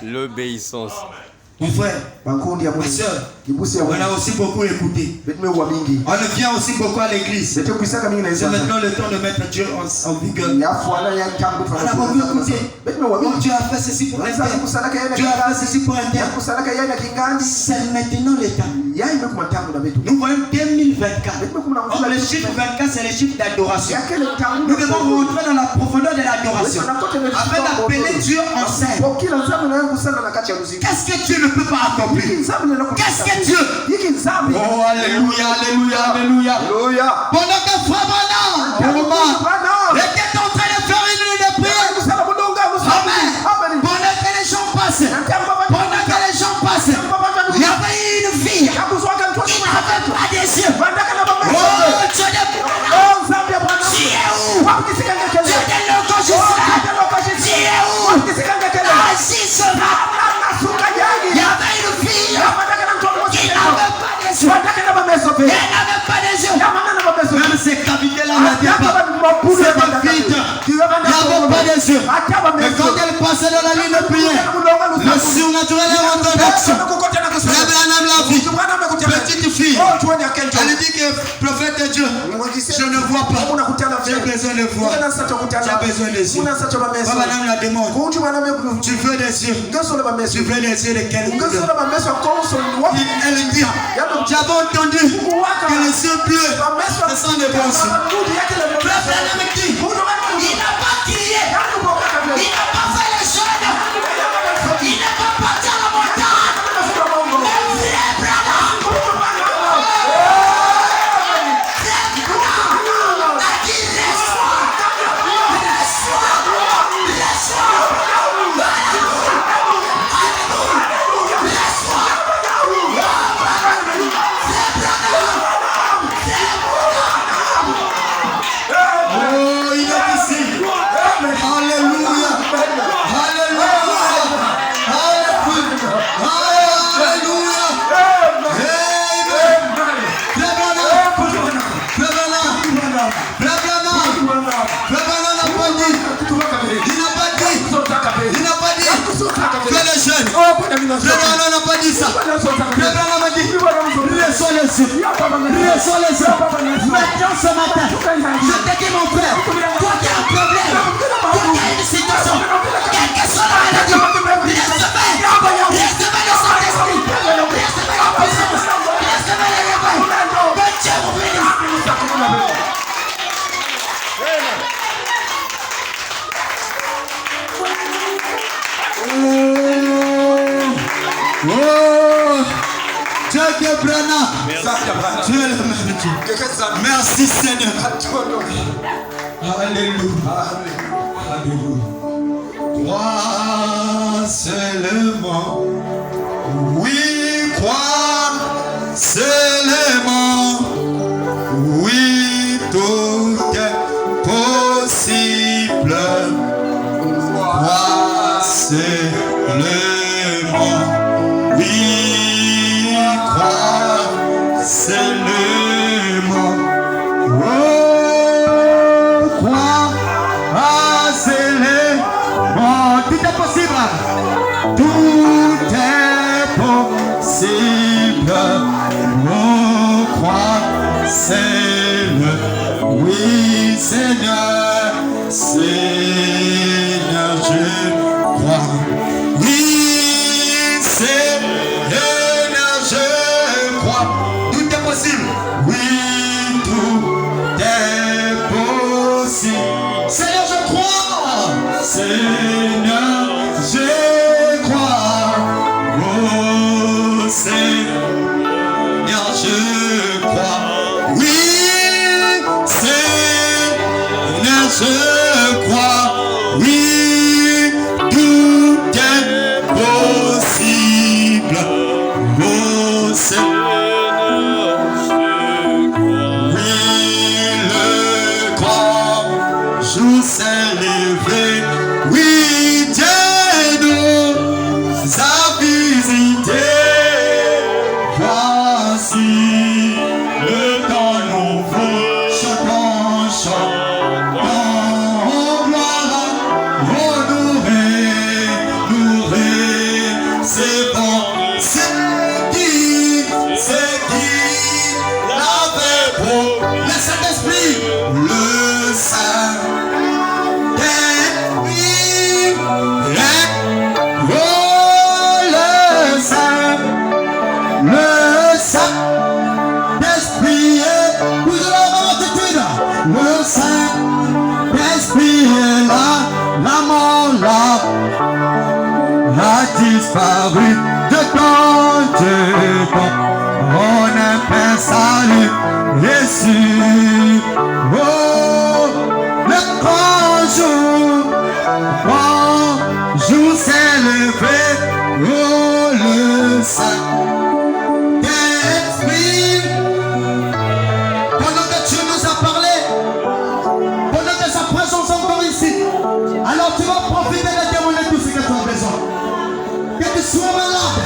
L'obéissance. Mon frère, ma soeur, on a aussi beaucoup écouté. On vient aussi beaucoup à l'église. C'est maintenant le temps de mettre Dieu en vigueur. On a beaucoup écouté. Oh, Dieu a fait ceci pour un tel. Dieu a fait ceci pour un tel. C'est maintenant le temps. Nous voyons 2024. Or, le chiffre 24, c'est le chiffre d'adoration. Nous devons rentrer dans la profondeur de l'adoration afin d'appeler Dieu en scène. Qu'est-ce que Dieu ne peut pas accomplir? Qu'est-ce que Dieu? Oh, alléluia, alléluia, alléluia. Pendant que Frère Branham était en train de faire une nuit de prière, amen. Pendant que les gens passaient, il y avait une fille qui n'avait pas des yeux. Oh, Dieu de Branham, tu es où? Dieu de Logos-Israël, tu es où? Agis sera. Il y avait une fille qui n'avait pas des yeux. Elle n'avait pas des yeux. Même ses cavités là, yeux. Et quand elle passait dans la ligne de prière, le surnaturel est rentré d'action. Frère Branham l'a vu. Petite fille. Elle dit que prophète de Dieu, je ne vois pas. J'ai besoin de voir. J'ai besoin des yeux. Frère Branham la demande. Tu veux des yeux? Tu veux des yeux de quelle couleur? Elle dit, j'avais entendu que les yeux bleus, ce sont des bons yeux. Frère Branham dit, il n'a pas crié, il n'a pas fait les jeunes, il n'est pas parti à la montagne. Mais frère Branham, a dit reçois. Frère Branham n'a pas dit ça. Frère Branham a dit, laissons les yeux. Laissons les yeux. Maintenant ce matin, je te dis mon frère, toi qui as un problème, toi qui as une situation, quelle que soit la maladie, recevez le Saint-Esprit, recevez la puissance, recevez le réveil. Que Dieu vous bénisse. Oh, Dieu Branham, tu es le même Dieu. Merci Seigneur. Alléluia. Crois seulement. Oui, crois seulement. Oui, tout est possible. Crois seulement. Oui, crois seulement. Oh, crois seulement. Tout est possible. Tout est possible. Oh, crois seulement. Oui, Seigneur, Seigneur, je crois. Oui, Seigneur, je crois. Tout est possible. Oui, tout est possible. Seigneur, je crois. Seigneur, je crois. Oh, Seigneur, je crois. Oui, Seigneur, je crois. Oui, tout est possible. Oh Seigneur, oui, le grand jour s'est levé. Oui, Dieu nous a visités. Voici le temps nouveau. Chantons, chantons, gloire, honorer, c'est bon. C'est qui l'avait beau. Le Saint-Esprit, le Saint-Esprit, oh le Saint-Esprit est, vous allez avoir l'attitude. Le Saint-Esprit est là, la mort là a disparu de temps. On est un salut Jésus. Oh, le grand jour s'est levé. Oh, le Saint-Esprit. Pendant que Dieu nous a parlé, pendant que sa présence est encore ici, alors tu vas profiter de demander tout ce que tu as besoin. Que tu sois malade,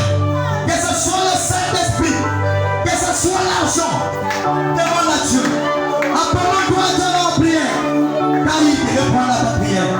que ce soit le Saint-Esprit, que ce soit l'argent, demande à Dieu. Appelons-toi à Dieu en prière, car il répondra à ta prière.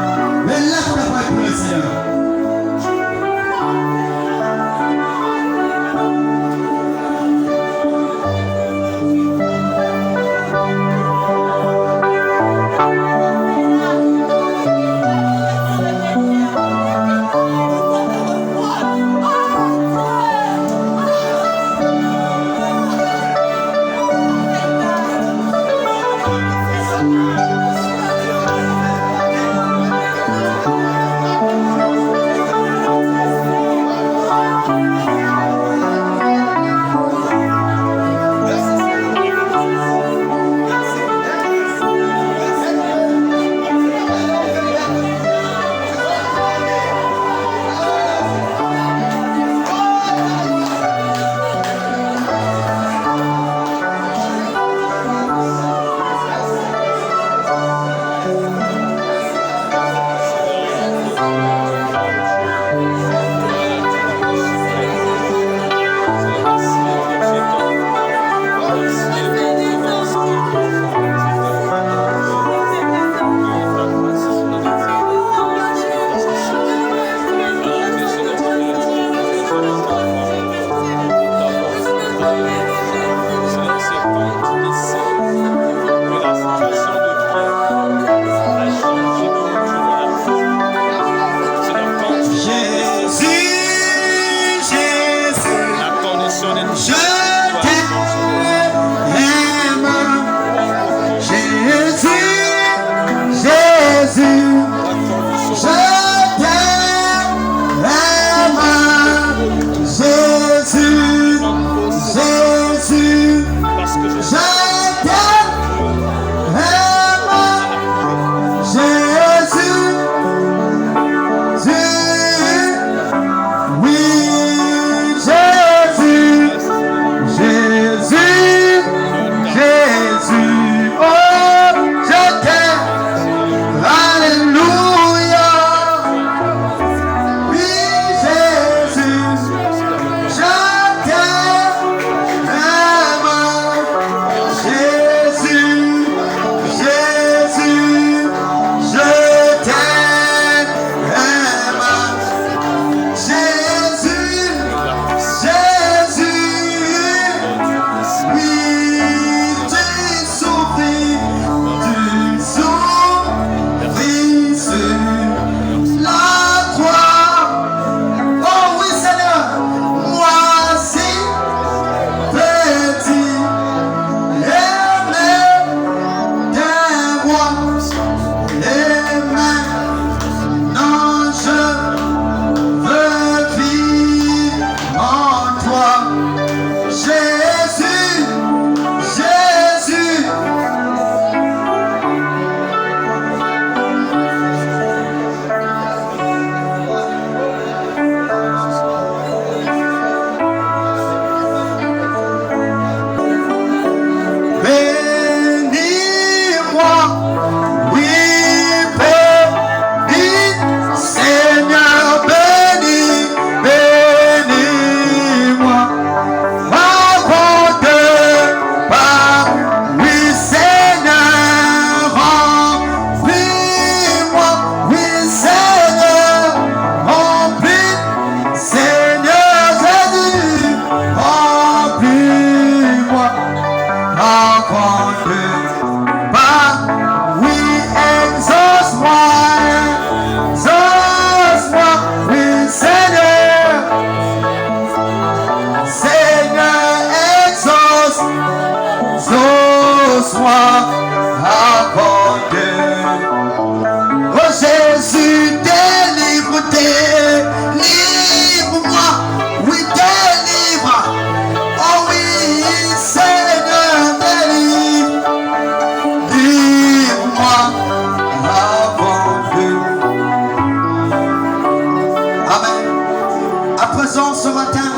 présence ce matin,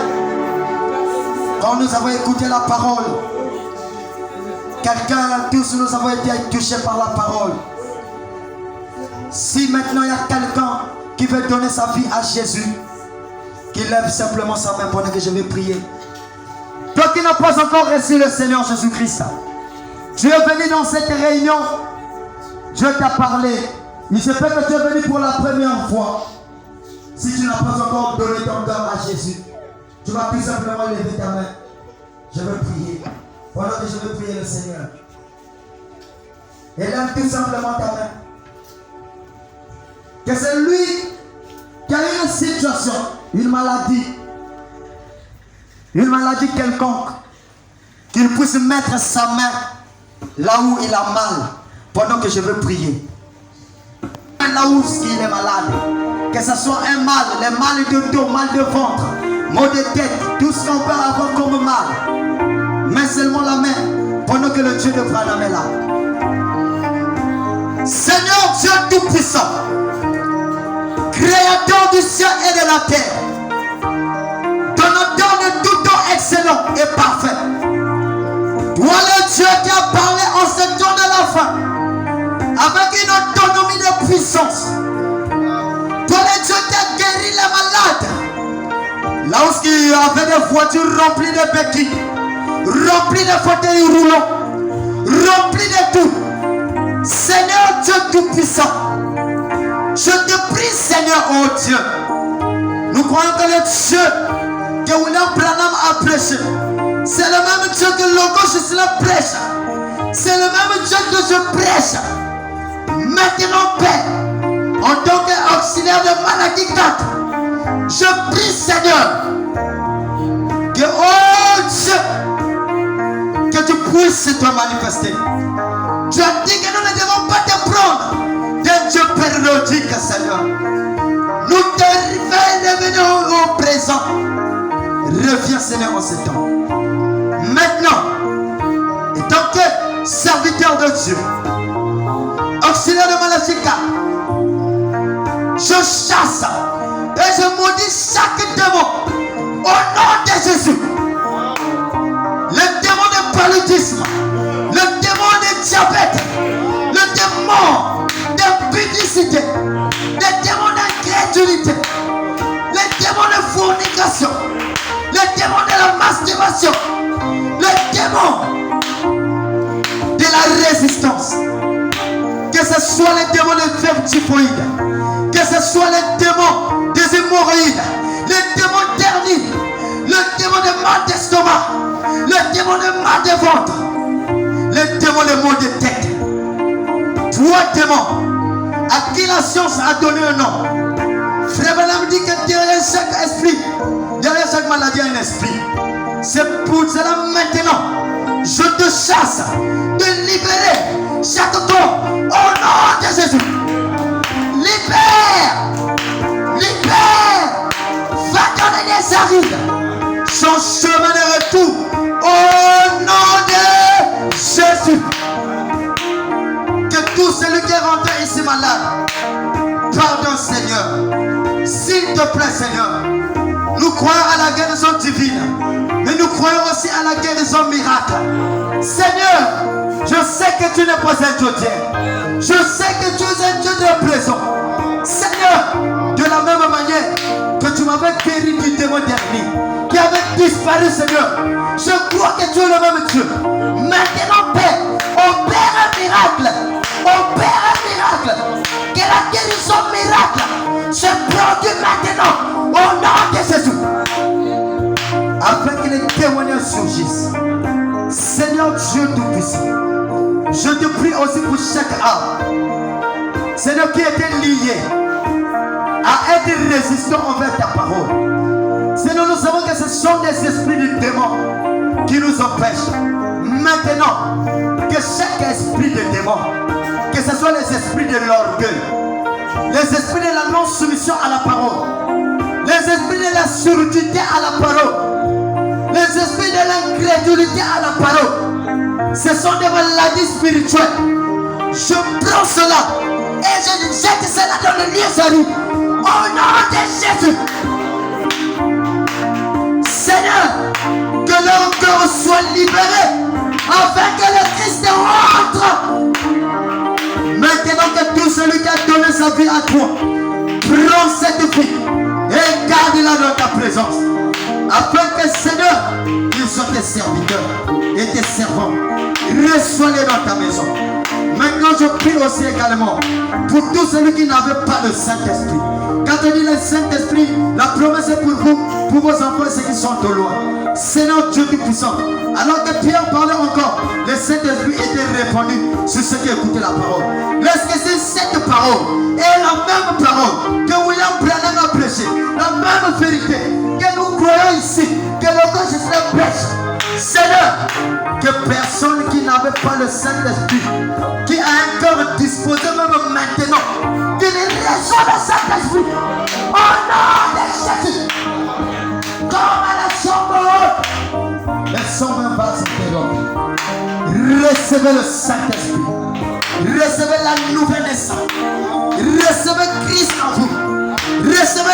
quand nous avons écouté la parole, tous nous avons été touchés par la parole. Si maintenant il y a quelqu'un qui veut donner sa vie à Jésus, qu'il lève simplement sa main pendant que je vais prier. Toi qui n'as pas encore reçu le Seigneur Jésus-Christ, tu es venu dans cette réunion, Dieu t'a parlé. Il se peut que tu es venu pour la première fois. Si tu n'as pas encore donné ton cœur à Jésus, tu vas tout simplement lever ta main. Je veux prier. Pendant que je veux prier le Seigneur. Et lève tout simplement ta main. Que c'est lui qui a une situation, une maladie quelconque, qu'il puisse mettre sa main là où il a mal pendant que je veux prier. Là où il est malade, que ce soit un mal, les mal de dos, mal de ventre, maux de tête, tout ce qu'on peut avoir comme mal. Mets seulement la main pendant que le Dieu de Branham est là. Seigneur Dieu Tout-Puissant, Créateur du ciel et de la terre, donateur de tout don excellent et parfait. Toi le Dieu qui a parlé en ce temps de la fin, avec une autonomie de puissance. Toi le Dieu qui a guéri les malades, là où il y avait des voitures remplies de béquilles, remplies de fauteuils roulants, remplies de tout. Seigneur Dieu Tout-Puissant, je te prie Seigneur, oh Dieu, nous croyons que le Dieu que William Branham a prêché, c'est le même Dieu que Logos Islam prêche, c'est le même Dieu que je prêche. Maintenant Père, en tant qu'auxiliaire de Malachie 4, je prie Seigneur, que oh Dieu, que tu puisses te manifester. Tu as dit que nous ne devons pas te prendre d'un Dieu périodique, Seigneur. Nous te revenons au présent. Reviens, Seigneur, en ce temps. Maintenant, en tant que serviteur de Dieu, auxiliaire de Malachie 4, je chasse et je maudis chaque démon au nom de Jésus. Le démon de paludisme, le démon de diabète, le démon d'impudicité, le démon d'incrédulité, le démon de fornication, le démon de la masturbation, le démon de la résistance, que ce soit le démon de fièvre typhoïde, que ce soit le démon des hémorroïdes, le démon d'hernie, le démon de mal d'estomac, le démon de mal de ventre, le démon de maux de tête. Trois démons à qui la science a donné un nom. Frère Branham dit que derrière chaque esprit, derrière chaque maladie, il y a un esprit. C'est pour cela maintenant, je te chasse de libérer chaque don au nom de Jésus. Libère, libère, va donner les arides, son chemin de retour au nom de Jésus. Que tout celui qui est rentré ici malade, pardon Seigneur, s'il te plaît Seigneur, nous croyons à la guérison divine, mais nous croyons aussi à la guérison miracle. Seigneur, je sais que tu n'es pas un Dieu d'hier, je sais que tu es un Dieu de présent. Seigneur, de la même manière que tu m'avais guéri du démon dernier, qui avait disparu Seigneur, je crois que tu es le même Dieu. Maintenant Père, opère un miracle, opère un miracle, que la guérison miracle se produit maintenant au nom de Jésus, afin que les témoignages surgissent. Seigneur Dieu Tout-Puissant, je te prie aussi pour chaque âme, Seigneur, qui était lié à être résistant envers ta parole. Seigneur, nous savons que ce sont des esprits de démons qui nous empêchent. Maintenant, que chaque esprit de démon, que ce soit les esprits de l'orgueil, les esprits de la non-soumission à la parole, les esprits de la surdité à la parole, les esprits de l'incrédulité à la parole, ce sont des maladies spirituelles. Je prends cela et je jette cela dans le lieu salut au nom de Jésus. que leur cœur soit libéré, afin que le Christ rentre. Maintenant que tout celui qui a donné sa vie à toi, prends cette vie et garde-la dans ta présence. Afin que Seigneur, ils soient tes serviteurs et tes servants. Reçois-les dans ta maison. Maintenant je prie aussi également pour tous ceux qui n'avaient pas le Saint-Esprit. Quand on dit le Saint-Esprit, la promesse est pour vous, pour vos enfants et ceux qui sont au loin. Seigneur Dieu Tout-Puissant, alors que Pierre parlait encore, le Saint-Esprit était répandu sur ceux qui écoutaient la parole. Lorsque c'est cette parole est la même parole que William Branham a prêché, la même vérité que nous croyons ici, que le corps Jésus prêche. Seigneur, que personne qui n'avait pas le Saint-Esprit, qui a un cœur disposé même maintenant, qu'il reçoive le Saint-Esprit au nom de Jésus. Comme à la chambre, les sombres va s'interrompre. Recevez le Saint-Esprit. Recevez la nouvelle naissance. Recevez Christ en vous.